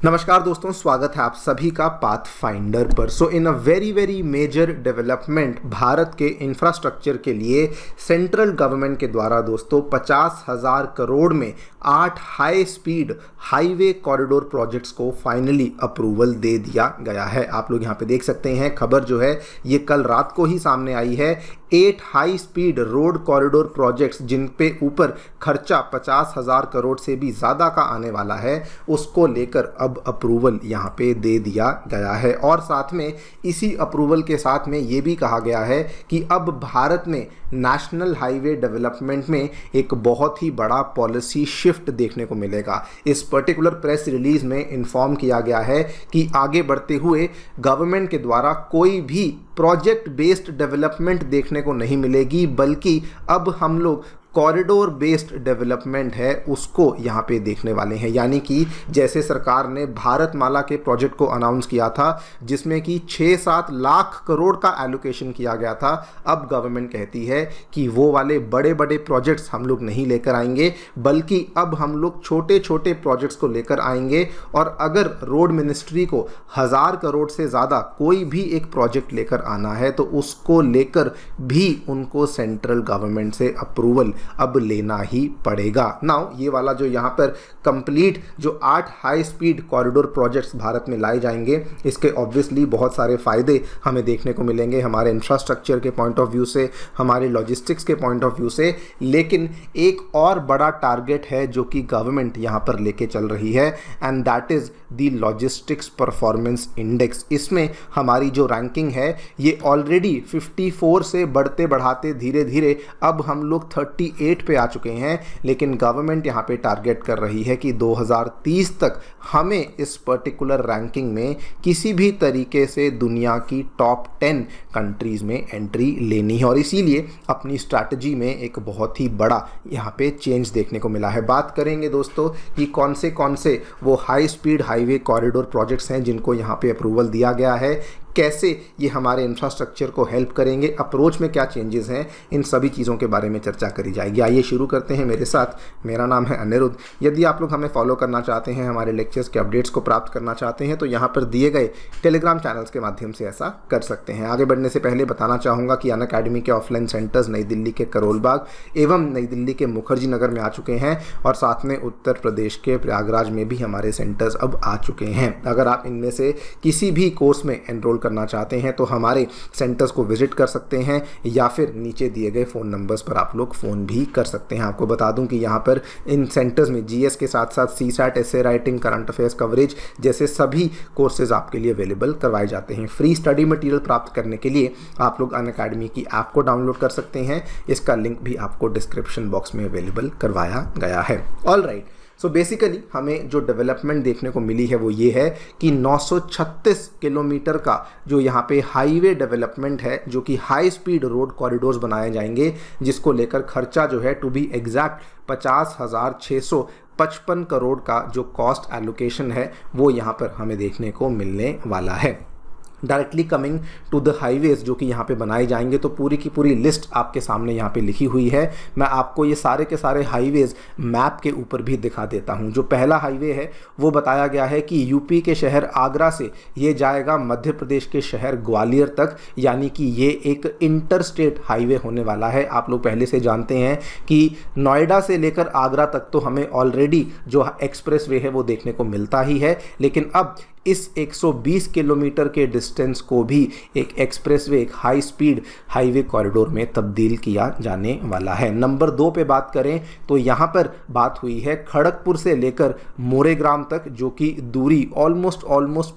नमस्कार दोस्तों, स्वागत है आप सभी का पाथफाइंडर पर। So in a very major development Bharat के इंफ्रास्ट्रक्चर के लिए सेंट्रल गवर्नमेंट के द्वारा दोस्तों 50,000 करोड़ में 8 high speed highway corridor projects को फाइनली अप्रूवल दे दिया गया है। आप लोग यहाँ पे देख सकते हैं, खबर जो है ये कल रात को ही सामने आई है। 8 high speed road corridor projects जिन पे ऊपर खर्चा 50,000 करोड़ से भी ज़्यादा का आने वाला है, उसको लेकर अब अप्रूवल यहाँ पे दे दिया गया है। और साथ में इसी अप्रूवल के साथ में ये भी कहा गया है कि अब भारत में नेशनल हाईवे डेवलपमेंट में एक बहुत ही बड़ा पॉलिसी शिफ्ट देखने को मिलेगा। इस पर्टिकुलर प्रेस रिलीज में इन्फॉर्म किया गया है कि आगे बढ़ते हुए गवर्नमेंट के द्वारा कोई भी प्रोजेक्ट बेस्ड डेवलपमेंट देखने को नहीं मिलेगी, बल्कि अब हम लोग कॉरिडोर बेस्ड डेवलपमेंट है उसको यहाँ पे देखने वाले हैं। यानी कि जैसे सरकार ने भारतमाला के प्रोजेक्ट को अनाउंस किया था जिसमें कि 6-7 लाख करोड़ का एलोकेशन किया गया था, अब गवर्नमेंट कहती है कि वो वाले बड़े बड़े प्रोजेक्ट्स हम लोग नहीं लेकर आएंगे, बल्कि अब हम लोग छोटे छोटे प्रोजेक्ट्स को लेकर आएंगे। और अगर रोड मिनिस्ट्री को 1000 करोड़ से ज़्यादा कोई भी एक प्रोजेक्ट लेकर आना है तो उसको लेकर भी उनको सेंट्रल गवर्नमेंट से अप्रूवल अब लेना ही पड़ेगा। नाउ ये वाला जो यहाँ पर कंप्लीट जो 8 high speed corridor projects Bharat में लाए जाएंगे, इसके ऑब्वियसली बहुत सारे फ़ायदे हमें देखने को मिलेंगे हमारे इंफ्रास्ट्रक्चर के पॉइंट ऑफ व्यू से, हमारे लॉजिस्टिक्स के पॉइंट ऑफ व्यू से। लेकिन एक और बड़ा टारगेट है जो कि गवर्नमेंट यहाँ पर लेके चल रही है, and that is the logistics performance index. इसमें हमारी जो रैंकिंग है ये ऑलरेडी 54 से बढ़ते बढ़ाते धीरे धीरे अब हम लोग 38 पे आ चुके हैं। लेकिन गवर्नमेंट यहाँ पे टारगेट कर रही है कि 2030 तक हमें इस पर्टिकुलर रैंकिंग में किसी भी तरीके से दुनिया की टॉप 10 कंट्रीज़ में एंट्री लेनी है। और इसीलिए अपनी स्ट्रैटेजी में एक बहुत ही बड़ा यहाँ पे चेंज देखने को मिला है। बात करेंगे दोस्तों कि कौन से वो high speed highway corridor projects हैं जिनको यहाँ पे अप्रूवल दिया गया है, कैसे ये हमारे इंफ्रास्ट्रक्चर को हेल्प करेंगे, अप्रोच में क्या चेंजेस हैं, इन सभी चीज़ों के बारे में चर्चा करी जाएगी। आइए शुरू करते हैं मेरे साथ। मेरा नाम है अनिरुद्ध। यदि आप लोग हमें फॉलो करना चाहते हैं, हमारे लेक्चर्स के अपडेट्स को प्राप्त करना चाहते हैं, तो यहाँ पर दिए गए टेलीग्राम चैनल्स के माध्यम से ऐसा कर सकते हैं। आगे बढ़ने से पहले बताना चाहूँगा कि अनअकैडमी के ऑफलाइन सेंटर्स नई दिल्ली के करोल बाग एवं नई दिल्ली के मुखर्जी नगर में आ चुके हैं, और साथ में उत्तर प्रदेश के प्रयागराज में भी हमारे सेंटर्स अब आ चुके हैं। अगर आप इनमें से किसी भी कोर्स में एनरोल करना चाहते हैं तो हमारे सेंटर्स को विजिट कर सकते हैं, या फिर नीचे दिए गए फ़ोन नंबर्स पर आप लोग फ़ोन भी कर सकते हैं। आपको बता दूं कि यहाँ पर इन सेंटर्स में जीएस के साथ साथ CSAT, essay writing, current affairs coverage जैसे सभी कोर्सेज आपके लिए अवेलेबल करवाए जाते हैं। फ्री स्टडी मटेरियल प्राप्त करने के लिए आप लोग अनअकैडमी की ऐप को डाउनलोड कर सकते हैं। इसका लिंक भी आपको डिस्क्रिप्शन बॉक्स में अवेलेबल करवाया गया है। ऑल राइट, सो बेसिकली हमें जो डेवलपमेंट देखने को मिली है वो ये है कि 936 किलोमीटर का जो यहाँ पे हाईवे डेवलपमेंट है, जो कि हाई स्पीड रोड कॉरिडोर्स बनाए जाएंगे, जिसको लेकर खर्चा जो है टू बी एग्जैक्ट 50,655 करोड़ का जो कॉस्ट एलोकेशन है वो यहाँ पर हमें देखने को मिलने वाला है। Directly coming to the highways जो कि यहाँ पे बनाए जाएंगे, तो पूरी की पूरी लिस्ट आपके सामने यहाँ पे लिखी हुई है। मैं आपको ये सारे के सारे हाईवेज मैप के ऊपर भी दिखा देता हूँ। जो पहला हाईवे है वो बताया गया है कि यूपी के शहर आगरा से ये जाएगा मध्य प्रदेश के शहर ग्वालियर तक, यानी कि ये एक इंटर स्टेट हाईवे होने वाला है। आप लोग पहले से जानते हैं कि नोएडा से लेकर आगरा तक तो हमें ऑलरेडी जो एक्सप्रेस वे है वो देखने को मिलता ही है, लेकिन अब इस 120 किलोमीटर के डिस्टेंस को भी एक एक्सप्रेसवे, एक हाई स्पीड हाईवे कॉरिडोर में तब्दील किया जाने वाला है। नंबर 2 पे बात करें तो यहाँ पर बात हुई है खड़गपुर से लेकर मोरेग्राम तक, जो कि दूरी ऑलमोस्ट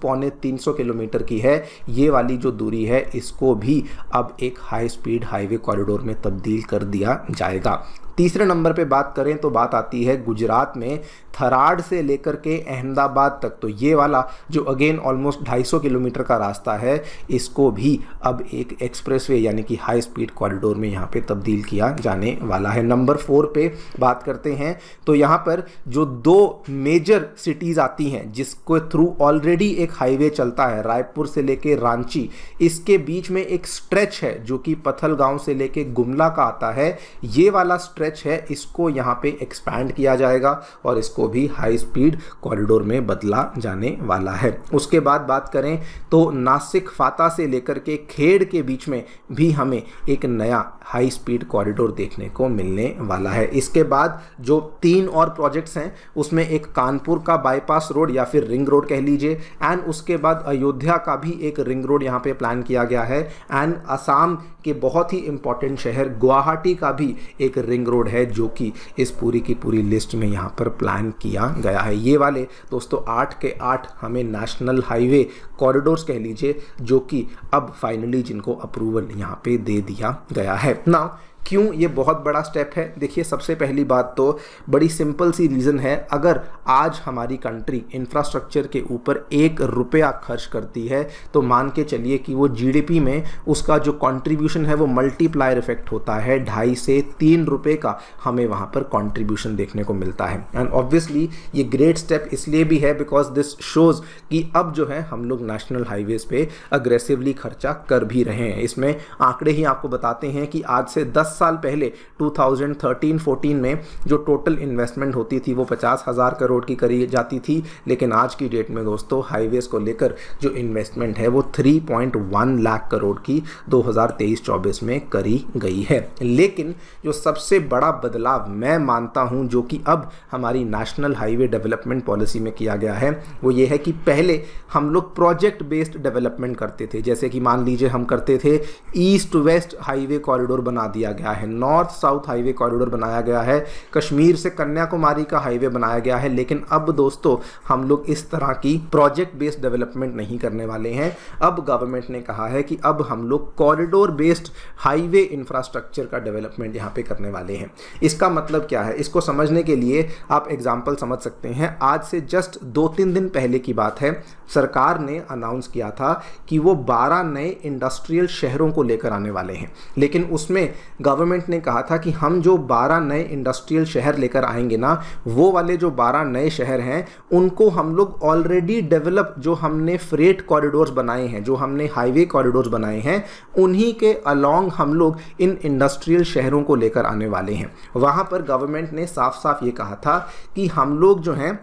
350 किलोमीटर की है। ये वाली जो दूरी है इसको भी अब एक हाई स्पीड हाईवे कॉरिडोर में तब्दील कर दिया जाएगा। तीसरे नंबर पे बात करें तो बात आती है गुजरात में थराड से लेकर के अहमदाबाद तक। तो ये वाला जो अगेन ऑलमोस्ट 250 किलोमीटर का रास्ता है, इसको भी अब एक एक्सप्रेसवे यानी कि हाई स्पीड कॉरिडोर में यहाँ पे तब्दील किया जाने वाला है। नंबर 4 पे बात करते हैं तो यहाँ पर जो 2 मेजर सिटीज़ आती हैं जिसको थ्रू ऑलरेडी एक हाईवे चलता है, रायपुर से लेके रांची, इसके बीच में एक स्ट्रेच है जो कि पथलगांव से लेके गुमला का आता है। ये वाला स्ट्रेच स्ट्रेच है इसको यहाँ पे एक्सपैंड किया जाएगा और इसको भी हाई स्पीड कॉरिडोर में बदला जाने वाला है। उसके बाद बात करें तो नासिक फाता से लेकर के खेड़ के बीच में भी हमें एक नया हाई स्पीड कॉरिडोर देखने को मिलने वाला है। इसके बाद जो 3 और प्रोजेक्ट्स हैं उसमें एक कानपुर का बाईपास रोड या फिर रिंग रोड कह लीजिए, एंड उसके बाद अयोध्या का भी एक रिंग रोड यहाँ पे प्लान किया गया है, एंड असम के बहुत ही इंपॉर्टेंट शहर गुवाहाटी का भी एक रिंग रोड है जो कि इस पूरी की पूरी लिस्ट में यहाँ पर प्लान किया गया है। ये वाले दोस्तों 8 के 8 हमें नेशनल हाईवे कॉरिडोर्स कह लीजिए जो कि अब फाइनली जिनको अप्रूवल यहाँ पे दे दिया गया है। नाउ क्यों ये बहुत बड़ा स्टेप है? देखिए, सबसे पहली बात तो बड़ी सिंपल सी रीज़न है, अगर आज हमारी कंट्री इंफ्रास्ट्रक्चर के ऊपर 1 रुपया खर्च करती है तो मान के चलिए कि वो जीडीपी में उसका जो कंट्रीब्यूशन है वो मल्टीप्लायर इफेक्ट होता है, 2.5 से 3 रुपये का हमें वहाँ पर कंट्रीब्यूशन देखने को मिलता है। एंड ऑब्वियसली ये ग्रेट स्टेप इसलिए भी है बिकॉज दिस शोज़ कि अब जो है हम लोग नेशनल हाईवेज़ पे अग्रेसिवली खर्चा कर भी रहे हैं। इसमें आंकड़े ही आपको बताते हैं कि आज से 10 साल पहले 2013-14 में जो टोटल इन्वेस्टमेंट होती थी वो 50,000 करोड़ की करी जाती थी, लेकिन आज की डेट में दोस्तों हाईवेज को लेकर जो इन्वेस्टमेंट है वो 3.1 लाख करोड़ की 2023-24 में करी गई है। लेकिन जो सबसे बड़ा बदलाव मैं मानता हूं जो कि अब हमारी नेशनल हाईवे डेवलपमेंट पॉलिसी में किया गया है वो ये है कि पहले हम लोग प्रोजेक्ट बेस्ड डेवलपमेंट करते थे। जैसे कि मान लीजिए हम करते थे ईस्ट वेस्ट हाईवे कॉरिडोर बना दिया गया है, नॉर्थ साउथ हाईवे कॉरिडोर बनाया गया है, कश्मीर से कन्याकुमारी का हाईवे बनाया गया है। लेकिन अब दोस्तों हम लोग इस तरह की प्रोजेक्ट बेस्ड डेवलपमेंट नहीं करने वाले हैं। अब गवर्नमेंट ने कहा है कि अब हम लोग कॉरिडोर बेस्ड हाईवे इंफ्रास्ट्रक्चर का डेवलपमेंट यहाँ पे करने वाले हैं। इसका मतलब क्या है, इसको समझने के लिए आप एग्जाम्पल समझ सकते हैं। आज से जस्ट 2-3 दिन पहले की बात है, सरकार ने अनाउंस किया था कि वो 12 नए इंडस्ट्रियल शहरों को लेकर आने वाले हैं। लेकिन उसमें गवर्नमेंट ने कहा था कि हम जो 12 नए इंडस्ट्रियल शहर लेकर आएंगे ना, वो वाले जो 12 नए शहर हैं उनको हम लोग ऑलरेडी डेवलप जो हमने फ्रेट कॉरिडोर्स बनाए हैं, जो हमने हाईवे कॉरिडोर्स बनाए हैं, उन्हीं के अलोंग हम लोग इन इंडस्ट्रियल शहरों को लेकर आने वाले हैं। वहाँ पर गवर्नमेंट ने साफ साफ ये कहा था कि हम लोग जो हैं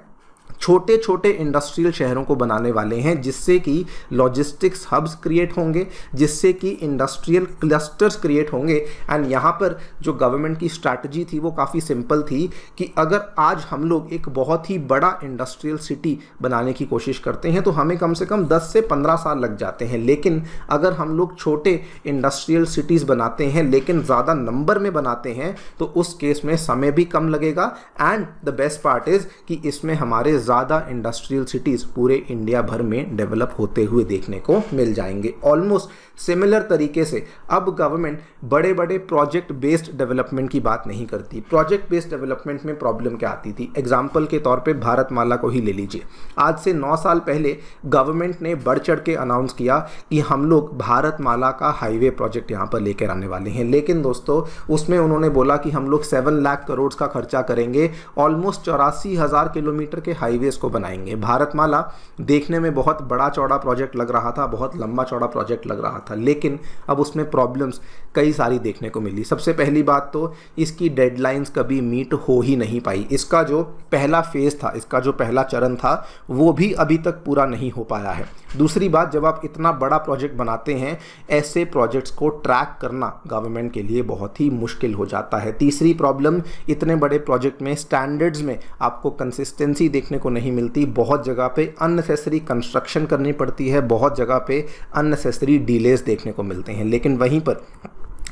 छोटे छोटे इंडस्ट्रियल शहरों को बनाने वाले हैं जिससे कि लॉजिस्टिक्स हब्स क्रिएट होंगे, जिससे कि इंडस्ट्रियल क्लस्टर्स क्रिएट होंगे। एंड यहाँ पर जो गवर्नमेंट की स्ट्रैटेजी थी वो काफ़ी सिंपल थी कि अगर आज हम लोग एक बहुत ही बड़ा इंडस्ट्रियल सिटी बनाने की कोशिश करते हैं तो हमें कम से कम 10 से 15 साल लग जाते हैं। लेकिन अगर हम लोग छोटे इंडस्ट्रियल सिटीज़ बनाते हैं लेकिन ज़्यादा नंबर में बनाते हैं तो उस केस में समय भी कम लगेगा। And the best part is कि इसमें हमारे ज़्यादा इंडस्ट्रियल सिटीज़ पूरे इंडिया भर में डेवलप होते हुए देखने को मिल जाएंगे। ऑलमोस्ट सिमिलर तरीके से अब गवर्नमेंट बड़े बड़े प्रोजेक्ट बेस्ड डेवलपमेंट की बात नहीं करती। प्रोजेक्ट बेस्ड डेवलपमेंट में प्रॉब्लम क्या आती थी, एग्जाम्पल के तौर पे भारतमाला को ही ले लीजिए। आज से 9 साल पहले गवर्नमेंट ने बढ़ चढ़ के अनाउंस किया कि हम लोग भारतमाला का हाईवे प्रोजेक्ट यहाँ पर लेकर आने वाले हैं। लेकिन दोस्तों उसमें उन्होंने बोला कि हम लोग 7 लाख करोड़ का खर्चा करेंगे, ऑलमोस्ट 84,000 किलोमीटर के हाईवेज को बनाएंगे। भारतमाला देखने में बहुत बड़ा चौड़ा प्रोजेक्ट लग रहा था, बहुत लंबा चौड़ा प्रोजेक्ट लग रहा था, लेकिन अब उसमें प्रॉब्लम्स कई सारी देखने को मिली। सबसे पहली बात तो इसकी डेडलाइंस कभी मीट हो ही नहीं पाई। इसका जो पहला फेज था, इसका जो पहला चरण था वो भी अभी तक पूरा नहीं हो पाया है। दूसरी बात, जब आप इतना बड़ा प्रोजेक्ट बनाते हैं ऐसे प्रोजेक्ट्स को ट्रैक करना गवर्नमेंट के लिए बहुत ही मुश्किल हो जाता है। तीसरी प्रॉब्लम, इतने बड़े प्रोजेक्ट में स्टैंडर्ड्स में आपको कंसिस्टेंसी देखने को नहीं मिलती। बहुत जगह पे अननेसेसरी कंस्ट्रक्शन करनी पड़ती है, बहुत जगह पे अननेसेसरी डिलेज देखने को मिलते हैं। लेकिन वहीं पर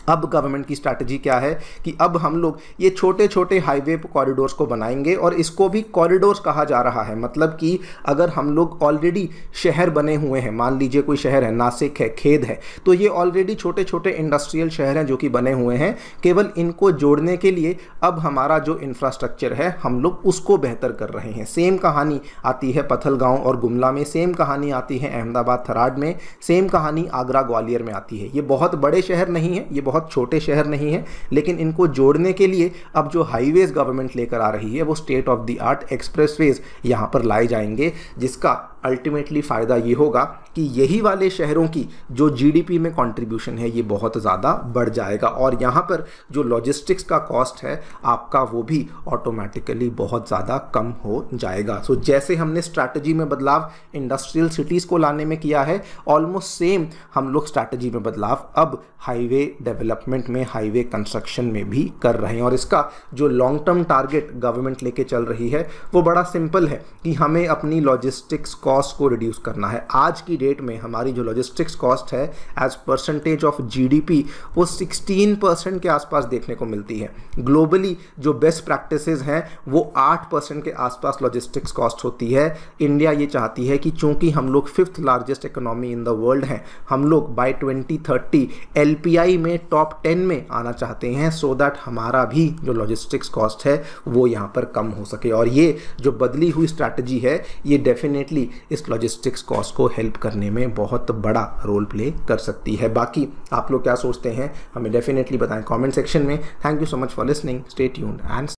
अब गवर्नमेंट की स्ट्रैटेजी क्या है कि अब हम लोग ये छोटे छोटे हाईवे कॉरिडोर्स को बनाएंगे और इसको भी कॉरिडोर्स कहा जा रहा है। मतलब कि अगर हम लोग ऑलरेडी शहर बने हुए हैं, मान लीजिए कोई शहर है, नासिक है, खेद है, तो ये ऑलरेडी छोटे छोटे इंडस्ट्रियल शहर हैं जो कि बने हुए हैं। केवल इनको जोड़ने के लिए अब हमारा जो इंफ्रास्ट्रक्चर है हम लोग उसको बेहतर कर रहे हैं। सेम कहानी आती है पथलगांव और गुमला में, सेम कहानी आती है अहमदाबाद थराड में, सेम कहानी आगरा ग्वालियर में आती है। ये बहुत बड़े शहर नहीं है, ये बहुत छोटे शहर नहीं है, लेकिन इनको जोड़ने के लिए अब जो हाईवेज गवर्नमेंट लेकर आ रही है वो state of the art expressways यहां पर लाए जाएंगे, जिसका अल्टीमेटली फ़ायदा ये होगा कि यही वाले शहरों की जो जीडीपी में कंट्रीब्यूशन है ये बहुत ज़्यादा बढ़ जाएगा और यहाँ पर जो लॉजिस्टिक्स का कॉस्ट है आपका वो भी ऑटोमेटिकली बहुत ज़्यादा कम हो जाएगा। सो जैसे हमने स्ट्रैटेजी में बदलाव इंडस्ट्रियल सिटीज़ को लाने में किया है, ऑलमोस्ट सेम हम लोग स्ट्रैटेजी में बदलाव अब हाईवे डेवलपमेंट में, हाईवे कंस्ट्रक्शन में भी कर रहे हैं। और इसका जो लॉन्ग टर्म टारगेट गवर्नमेंट लेके चल रही है वो बड़ा सिंपल है कि हमें अपनी लॉजिस्टिक्स कॉस्ट को रिड्यूस करना है। आज की डेट में हमारी जो लॉजिस्टिक्स कॉस्ट है एज परसेंटेज ऑफ जीडीपी वो 16% के आसपास देखने को मिलती है। ग्लोबली जो बेस्ट प्रैक्टिसेस हैं वो 8% के आसपास लॉजिस्टिक्स कॉस्ट होती है। इंडिया ये चाहती है कि चूंकि हम लोग 5th largest economy in the world हैं, हम लोग बाय 2030 एलपीआई में टॉप 10 में आना चाहते हैं, सो दैट हमारा भी जो लॉजिस्टिक्स कॉस्ट है वो यहाँ पर कम हो सके। और ये जो बदली हुई स्ट्रैटेजी है ये डेफिनेटली इस लॉजिस्टिक्स कॉस्ट को हेल्प करने में बहुत बड़ा रोल प्ले कर सकती है। बाकी आप लोग क्या सोचते हैं हमें डेफिनेटली बताएं कमेंट सेक्शन में। Thank you so much for listening, stay tuned and